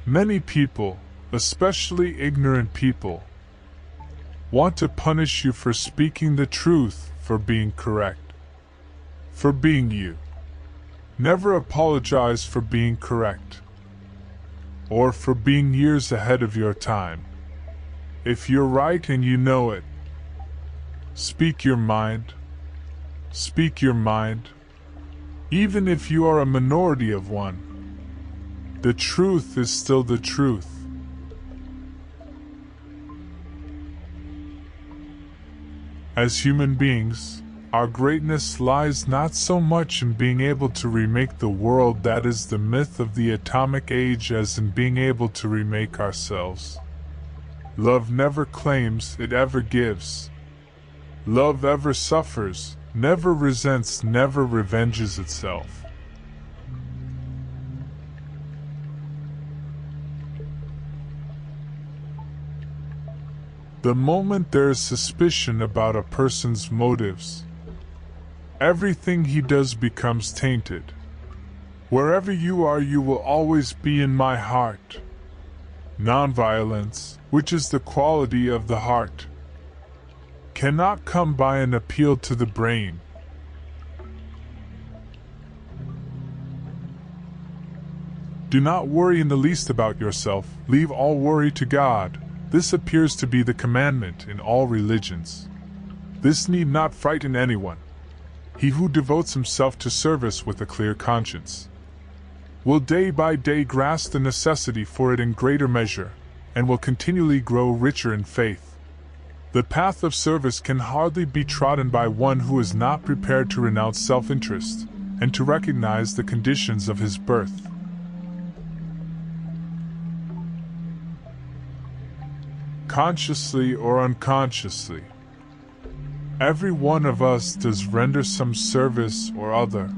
Many people, especially ignorant people, want to punish you for speaking the truth, for being correct, for being you. Never apologize for being correct, or for being years ahead of your time. If you're right and you know it, speak your mind. Speak your mind. Even if you are a minority of one, the truth is still the truth. As human beings, our greatness lies not so much in being able to remake the world that is the myth of the atomic age as in being able to remake ourselves. Love never claims, it ever gives. Love ever suffers, never resents, never revenges itself. The moment there is suspicion about a person's motives, everything he does becomes tainted. Wherever you are, you will always be in my heart. Nonviolence, which is the quality of the heart, cannot come by an appeal to the brain. Do not worry in the least about yourself, leave all worry to God. This appears to be the commandment in all religions. This need not frighten anyone. He who devotes himself to service with a clear conscience will day by day grasp the necessity for it in greater measure, and will continually grow richer in faith. The path of service can hardly be trodden by one who is not prepared to renounce self-interest, and to recognize the conditions of his birth. Consciously or unconsciously, every one of us does render some service or other.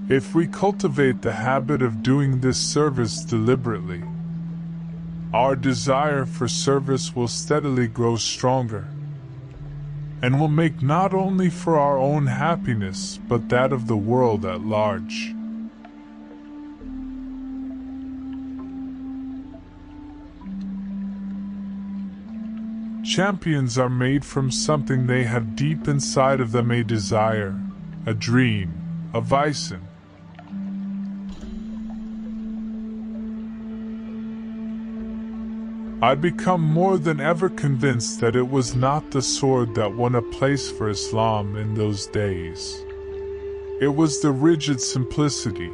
If we cultivate the habit of doing this service deliberately, our desire for service will steadily grow stronger, and will make not only for our own happiness but that of the world at large. Champions are made from something they have deep inside of them, a desire, a dream, a vision. I become more than ever convinced that it was not the sword that won a place for Islam in those days. It was the rigid simplicity,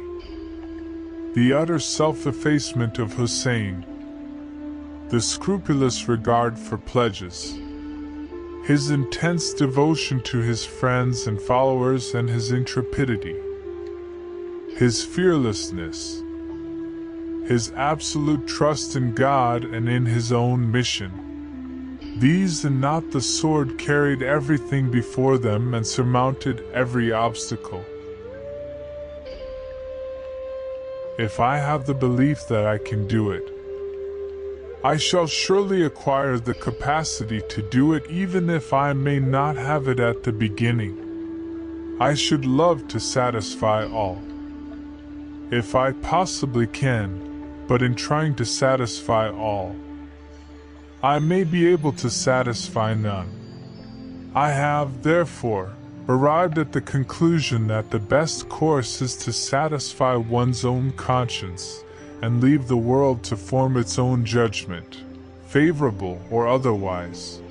the utter self-effacement of Hussein, the scrupulous regard for pledges, his intense devotion to his friends and followers, and his intrepidity, his fearlessness, his absolute trust in God and in his own mission. These and not the sword carried everything before them and surmounted every obstacle. If I have the belief that I can do it, I shall surely acquire the capacity to do it, even if I may not have it at the beginning. I should love to satisfy all, if I possibly can, but in trying to satisfy all, I may be able to satisfy none. I have, therefore, arrived at the conclusion that the best course is to satisfy one's own conscience, and leave the world to form its own judgment, favorable or otherwise.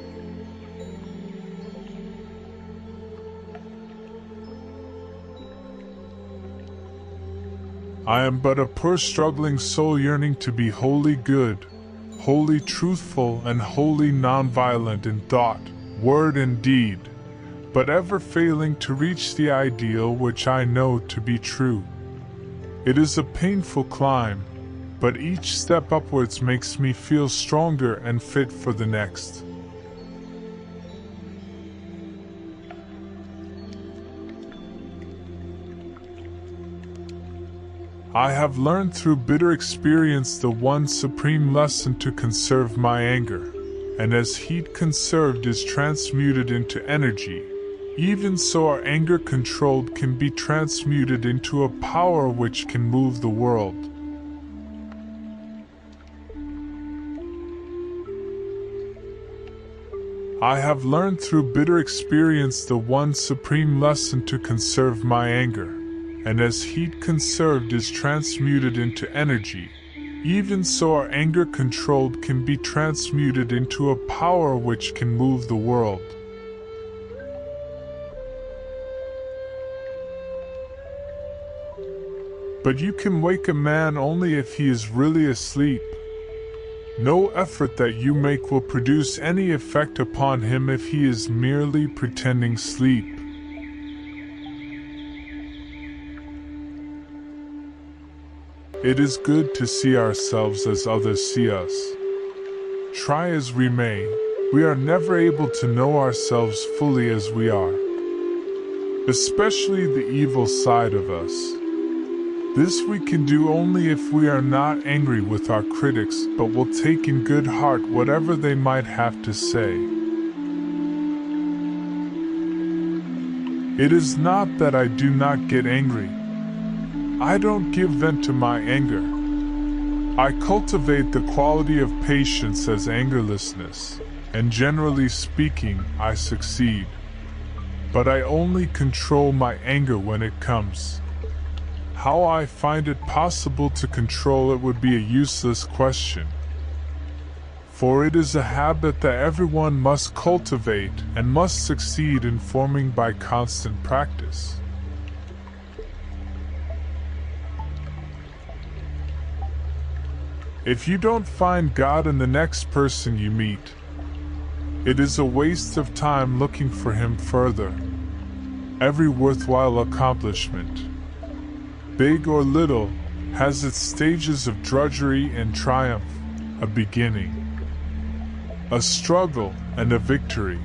I am but a poor struggling soul yearning to be wholly good, wholly truthful, and wholly nonviolent in thought, word, and deed, but ever failing to reach the ideal which I know to be true. It is a painful climb, but each step upwards makes me feel stronger and fit for the next. I have learned through bitter experience the one supreme lesson: to conserve my anger, and as heat conserved is transmuted into energy, even so our anger controlled can be transmuted into a power which can move the world. I have learned through bitter experience the one supreme lesson to conserve my anger, and as heat conserved is transmuted into energy, even so our anger controlled can be transmuted into a power which can move the world. But you can wake a man only if he is really asleep. No effort that you make will produce any effect upon him if he is merely pretending sleep. It is good to see ourselves as others see us. Try as we may, we are never able to know ourselves fully as we are, especially the evil side of us. This we can do only if we are not angry with our critics, but will take in good heart whatever they might have to say. It is not that I do not get angry. I don't give vent to my anger. I cultivate the quality of patience as angerlessness, and generally speaking, I succeed. But I only control my anger when it comes. How I find it possible to control it would be a useless question, for it is a habit that everyone must cultivate and must succeed in forming by constant practice. If you don't find God in the next person you meet, it is a waste of time looking for Him further. Every worthwhile accomplishment, big or little, has its stages of drudgery and triumph, a beginning, a struggle, and a victory.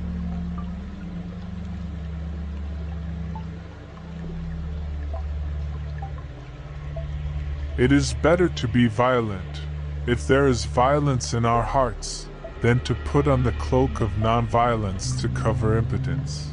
It is better to be violent, if there is violence in our hearts, than to put on the cloak of nonviolence to cover impotence.